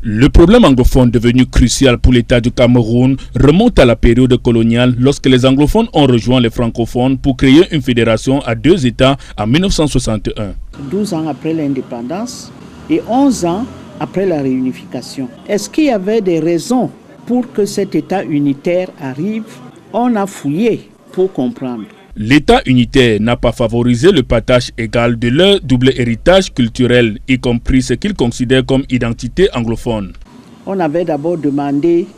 Le problème anglophone devenu crucial pour l'État du Cameroun remonte à la période coloniale lorsque les anglophones ont rejoint les francophones pour créer une fédération à deux États en 1961. 12 ans après l'indépendance et 11 ans après la réunification. Est-ce qu'il y avait des raisons pour que cet État unitaire arrive? On a fouillé pour comprendre. L'État unitaire n'a pas favorisé le partage égal de leur double héritage culturel, y compris ce qu'ils considèrent comme identité anglophone. On avait d'abord demandé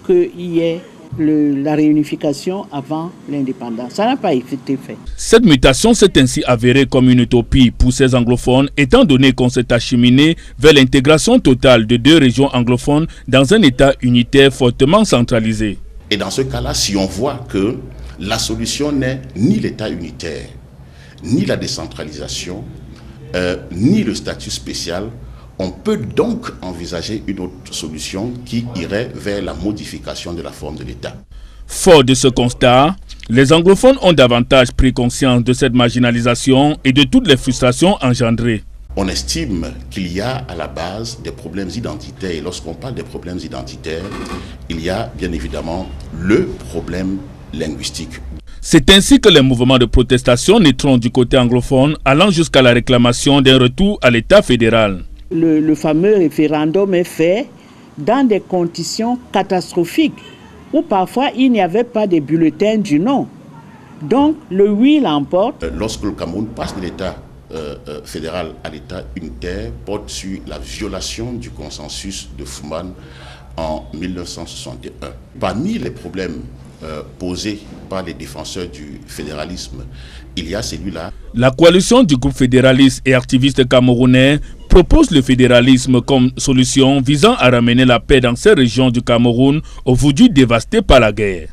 qu'il y ait la réunification avant l'indépendance. Ça n'a pas été fait. Cette mutation s'est ainsi avérée comme une utopie pour ces anglophones, étant donné qu'on s'est acheminé vers l'intégration totale de deux régions anglophones dans un État unitaire fortement centralisé. Et dans ce cas-là, si on voit que la solution n'est ni l'État unitaire, ni la décentralisation, ni le statut spécial, on peut donc envisager une autre solution qui irait vers la modification de la forme de l'État. Fort de ce constat, les anglophones ont davantage pris conscience de cette marginalisation et de toutes les frustrations engendrées. On estime qu'il y a à la base des problèmes identitaires, et lorsqu'on parle des problèmes identitaires, il y a bien évidemment le problème linguistique. C'est ainsi que les mouvements de protestation naîtront du côté anglophone, allant jusqu'à la réclamation d'un retour à l'État fédéral. Le fameux référendum est fait dans des conditions catastrophiques, où parfois il n'y avait pas de bulletin du non. Donc le oui l'emporte. Lorsque le Cameroun passe de l'État fédéral à l'État unitaire, porte sur la violation du consensus de Fouman en 1961. Parmi les problèmes posés par les défenseurs du fédéralisme, il y a celui-là. La coalition du groupe fédéraliste et activiste camerounais propose le fédéralisme comme solution visant à ramener la paix dans ces régions du Cameroun aujourd'hui dévastées par la guerre.